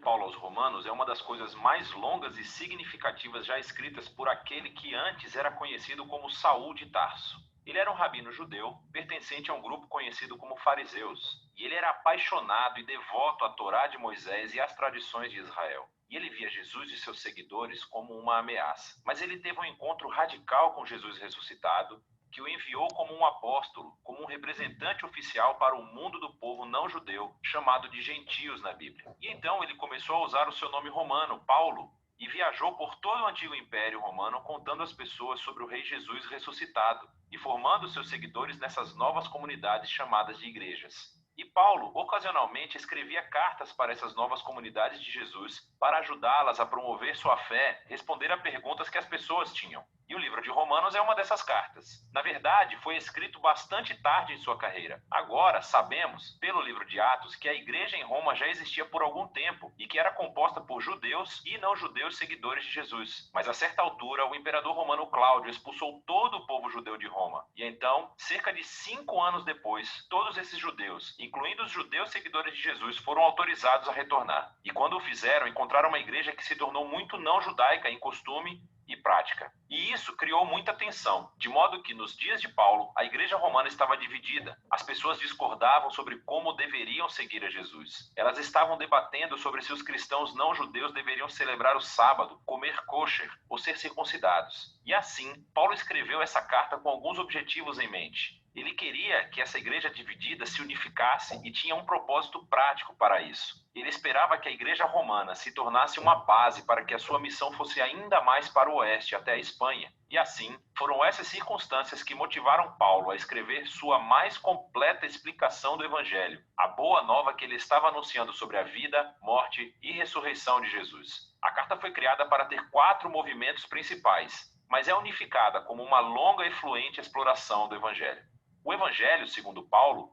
Paulo aos Romanos é uma das coisas mais longas e significativas já escritas por aquele que antes era conhecido como Saul de Tarso. Ele era um rabino judeu, pertencente a um grupo conhecido como fariseus, e ele era apaixonado e devoto à Torá de Moisés e às tradições de Israel. E ele via Jesus e seus seguidores como uma ameaça. Mas ele teve um encontro radical com Jesus ressuscitado, que o enviou como um apóstolo, como um representante oficial para o mundo do povo não judeu, chamado de gentios na Bíblia. E então ele começou a usar o seu nome romano, Paulo, e viajou por todo o antigo Império Romano contando às pessoas sobre o Rei Jesus ressuscitado e formando seus seguidores nessas novas comunidades chamadas de igrejas. E Paulo, ocasionalmente, escrevia cartas para essas novas comunidades de Jesus para ajudá-las a promover sua fé, responder a perguntas que as pessoas tinham. E o livro de Romanos é uma dessas cartas. Na verdade, foi escrito bastante tarde em sua carreira. Agora, sabemos, pelo livro de Atos, que a igreja em Roma já existia por algum tempo e que era composta por judeus e não judeus seguidores de Jesus. Mas a certa altura, o imperador romano Cláudio expulsou todo o povo judeu de Roma. E então, cerca de 5 anos depois, todos esses judeus, incluindo os judeus seguidores de Jesus, foram autorizados a retornar. E quando o fizeram, encontraram uma igreja que se tornou muito não judaica em costume e prática. E isso criou muita tensão, de modo que nos dias de Paulo, a igreja romana estava dividida. As pessoas discordavam sobre como deveriam seguir a Jesus. Elas estavam debatendo sobre se os cristãos não judeus deveriam celebrar o sábado, comer kosher ou ser circuncidados. E assim, Paulo escreveu essa carta com alguns objetivos em mente. Ele queria que essa igreja dividida se unificasse e tinha um propósito prático para isso. Ele esperava que a igreja romana se tornasse uma base para que a sua missão fosse ainda mais para o oeste, até a Espanha. E assim, foram essas circunstâncias que motivaram Paulo a escrever sua mais completa explicação do Evangelho, a boa nova que ele estava anunciando sobre a vida, morte e ressurreição de Jesus. A carta foi criada para ter 4 movimentos principais, mas é unificada como uma longa e fluente exploração do Evangelho. O Evangelho, segundo Paulo,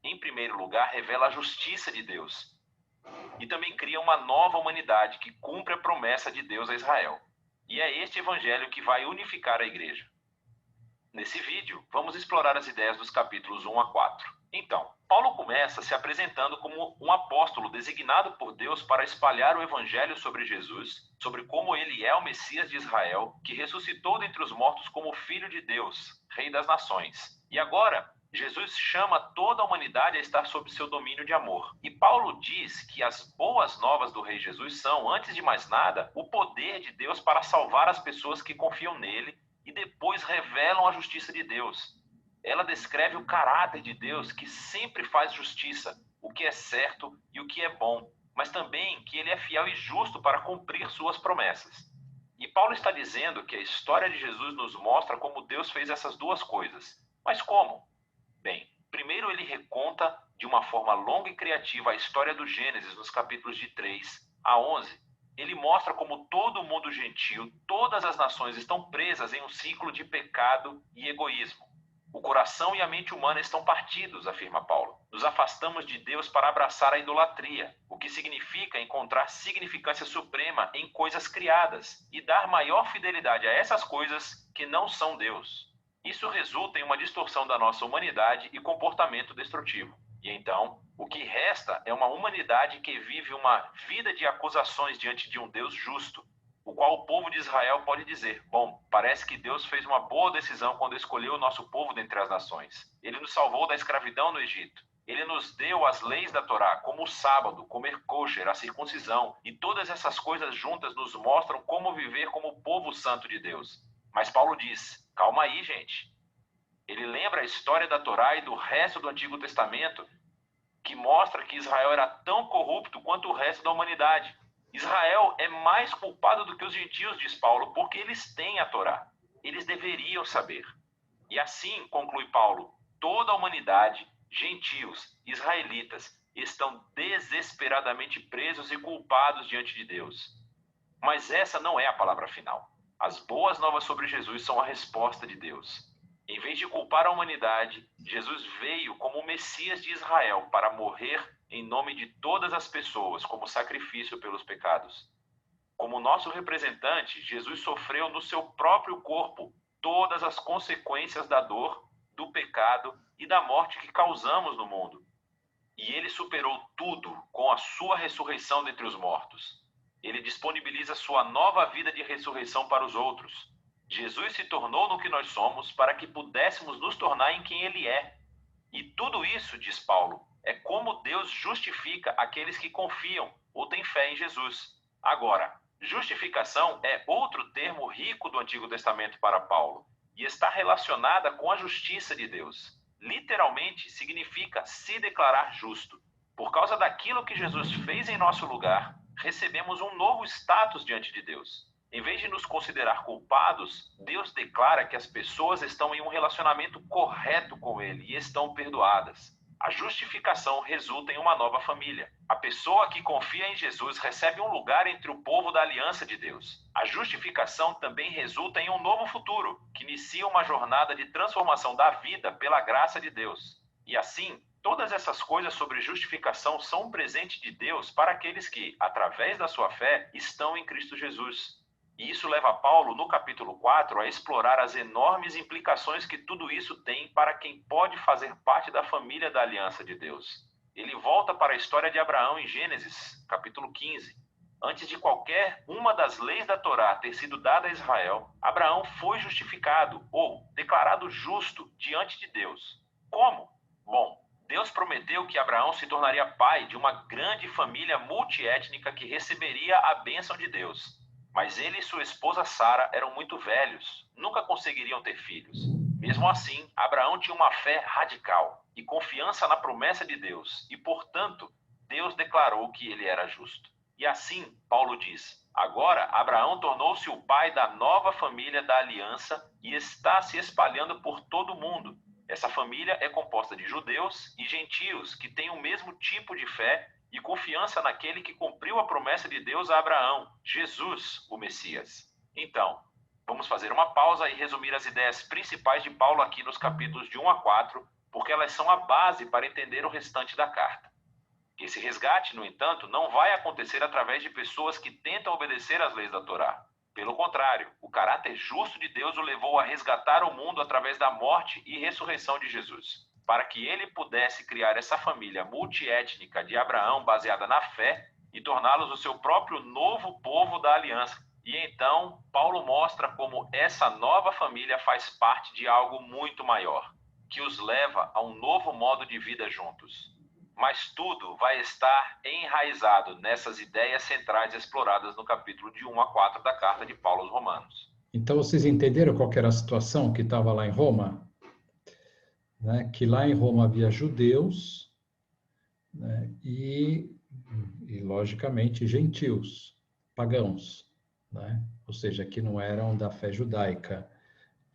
em primeiro lugar, revela a justiça de Deus e também cria uma nova humanidade que cumpre a promessa de Deus a Israel. E é este Evangelho que vai unificar a igreja. Nesse vídeo, vamos explorar as ideias dos capítulos 1 a 4. Então, Paulo começa se apresentando como um apóstolo designado por Deus para espalhar o Evangelho sobre Jesus, sobre como ele é o Messias de Israel, que ressuscitou dentre os mortos como Filho de Deus, Rei das Nações. E agora, Jesus chama toda a humanidade a estar sob seu domínio de amor. E Paulo diz que as boas novas do Rei Jesus são, antes de mais nada, o poder de Deus para salvar as pessoas que confiam nele e depois revelam a justiça de Deus. Ela descreve o caráter de Deus que sempre faz justiça, o que é certo e o que é bom, mas também que ele é fiel e justo para cumprir suas promessas. E Paulo está dizendo que a história de Jesus nos mostra como Deus fez essas duas coisas. Mas como? Bem, primeiro ele reconta de uma forma longa e criativa a história do Gênesis nos capítulos de 3 a 11. Ele mostra como todo o mundo gentil, todas as nações estão presas em um ciclo de pecado e egoísmo. O coração e a mente humana estão partidos, afirma Paulo. Nos afastamos de Deus para abraçar a idolatria, o que significa encontrar significância suprema em coisas criadas e dar maior fidelidade a essas coisas que não são Deus. Isso resulta em uma distorção da nossa humanidade e comportamento destrutivo. E então, o que resta é uma humanidade que vive uma vida de acusações diante de um Deus justo, o qual o povo de Israel pode dizer: bom, parece que Deus fez uma boa decisão quando escolheu o nosso povo dentre as nações. Ele nos salvou da escravidão no Egito. Ele nos deu as leis da Torá, como o sábado, comer kosher, a circuncisão, e todas essas coisas juntas nos mostram como viver como povo santo de Deus. Mas Paulo diz: calma aí, gente. Ele lembra a história da Torá e do resto do Antigo Testamento, que mostra que Israel era tão corrupto quanto o resto da humanidade. Israel é mais culpado do que os gentios, diz Paulo, porque eles têm a Torá. Eles deveriam saber. E assim, conclui Paulo, toda a humanidade, gentios, israelitas, estão desesperadamente presos e culpados diante de Deus. Mas essa não é a palavra final. As boas novas sobre Jesus são a resposta de Deus. Em vez de culpar a humanidade, Jesus veio como o Messias de Israel para morrer em nome de todas as pessoas como sacrifício pelos pecados. Como nosso representante, Jesus sofreu no seu próprio corpo todas as consequências da dor, do pecado e da morte que causamos no mundo. E ele superou tudo com a sua ressurreição dentre os mortos. Ele disponibiliza sua nova vida de ressurreição para os outros. Jesus se tornou no que nós somos para que pudéssemos nos tornar em quem ele é. E tudo isso, diz Paulo, é como Deus justifica aqueles que confiam ou têm fé em Jesus. Agora, justificação é outro termo rico do Antigo Testamento para Paulo e está relacionada com a justiça de Deus. Literalmente significa se declarar justo. Por causa daquilo que Jesus fez em nosso lugar, recebemos um novo status diante de Deus. Em vez de nos considerar culpados, Deus declara que as pessoas estão em um relacionamento correto com Ele e estão perdoadas. A justificação resulta em uma nova família. A pessoa que confia em Jesus recebe um lugar entre o povo da aliança de Deus. A justificação também resulta em um novo futuro, que inicia uma jornada de transformação da vida pela graça de Deus. E assim, todas essas coisas sobre justificação são um presente de Deus para aqueles que, através da sua fé, estão em Cristo Jesus. E isso leva Paulo, no capítulo 4, a explorar as enormes implicações que tudo isso tem para quem pode fazer parte da família da aliança de Deus. Ele volta para a história de Abraão em Gênesis, capítulo 15. Antes de qualquer uma das leis da Torá ter sido dada a Israel, Abraão foi justificado ou declarado justo diante de Deus. Como? Bom, Deus prometeu que Abraão se tornaria pai de uma grande família multiétnica que receberia a bênção de Deus. Mas ele e sua esposa Sara eram muito velhos, nunca conseguiriam ter filhos. Mesmo assim, Abraão tinha uma fé radical e confiança na promessa de Deus, e, portanto, Deus declarou que ele era justo. E assim, Paulo diz, agora Abraão tornou-se o pai da nova família da aliança e está se espalhando por todo o mundo. Essa família é composta de judeus e gentios que têm o mesmo tipo de fé e confiança naquele que cumpriu a promessa de Deus a Abraão, Jesus, o Messias. Então, vamos fazer uma pausa e resumir as ideias principais de Paulo aqui nos capítulos de 1 a 4, porque elas são a base para entender o restante da carta. Esse resgate, no entanto, não vai acontecer através de pessoas que tentam obedecer às leis da Torá. Pelo contrário, o caráter justo de Deus o levou a resgatar o mundo através da morte e ressurreição de Jesus, para que ele pudesse criar essa família multiétnica de Abraão baseada na fé e torná-los o seu próprio novo povo da aliança. E então, Paulo mostra como essa nova família faz parte de algo muito maior, que os leva a um novo modo de vida juntos. Mas tudo vai estar enraizado nessas ideias centrais exploradas no capítulo de 1 a 4 da carta de Paulo aos Romanos. Então, vocês entenderam qual que era a situação que estava lá em Roma? Né? Que lá em Roma havia judeus, né? e, logicamente, gentios, pagãos, né? Ou seja, que não eram da fé judaica.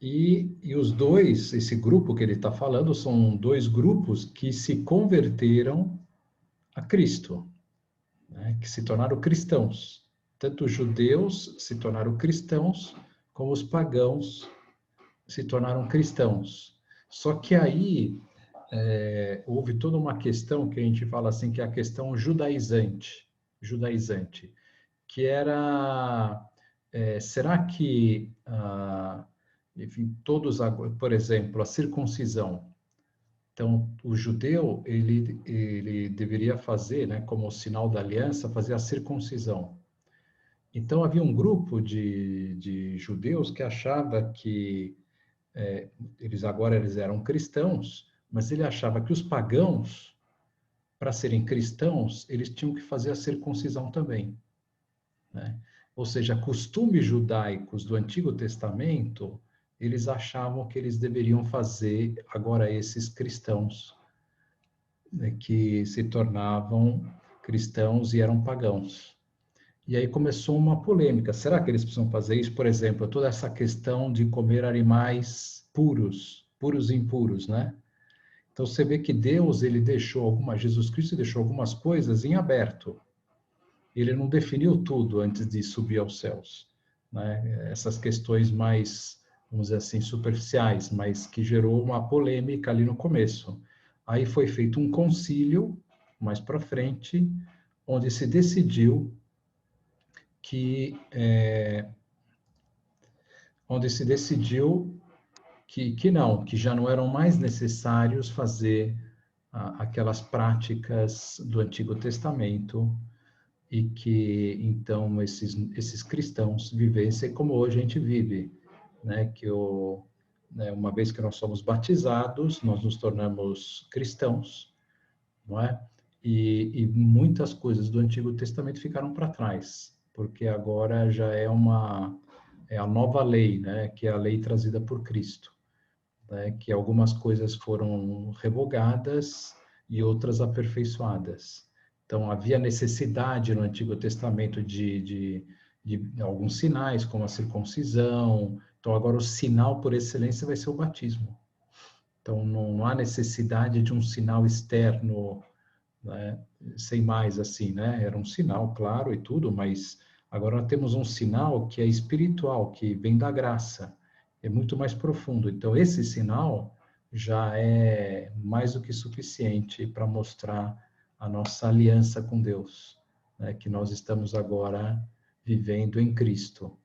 E os dois, esse grupo que ele está falando, são dois grupos que se converteram a Cristo, né? Que se tornaram cristãos. Tanto os judeus se tornaram cristãos, como os pagãos se tornaram cristãos. Só que aí houve toda uma questão que a gente fala assim, que é a questão judaizante, que era, será que, enfim, todos, por exemplo, a circuncisão, então, o judeu, ele deveria fazer, né, como sinal da aliança, fazer a circuncisão. Então, havia um grupo de judeus que achava que eles eram cristãos, mas ele achava que os pagãos, para serem cristãos, eles tinham que fazer a circuncisão também, né? Ou seja, costumes judaicos do Antigo Testamento, eles achavam que eles deveriam fazer agora esses cristãos, né, que se tornavam cristãos e eram pagãos. E aí começou uma polêmica. Será que eles precisam fazer isso? Por exemplo, toda essa questão de comer animais puros e impuros, né? Então você vê que Deus, Jesus Cristo deixou algumas coisas em aberto. Ele não definiu tudo antes de subir aos céus, né? Essas questões mais, vamos dizer assim, superficiais, mas que gerou uma polêmica ali no começo. Aí foi feito um concílio, mais para frente, onde se decidiu que que já não eram mais necessários fazer aquelas práticas do Antigo Testamento e que, então, esses cristãos vivessem como hoje a gente vive, né? Uma vez que nós somos batizados, nós nos tornamos cristãos, não é? E muitas coisas do Antigo Testamento ficaram para trás, porque agora já é a nova lei, né? Que é a lei trazida por Cristo, né? Que algumas coisas foram revogadas e outras aperfeiçoadas. Então, havia necessidade no Antigo Testamento de alguns sinais, como a circuncisão. Então, agora o sinal por excelência vai ser o batismo. Então, não há necessidade de um sinal externo, né? Sem mais assim, né? Era um sinal, claro, e tudo, mas agora nós temos um sinal que é espiritual, que vem da graça, é muito mais profundo. Então, esse sinal já é mais do que suficiente para mostrar a nossa aliança com Deus, né? Que nós estamos agora vivendo em Cristo.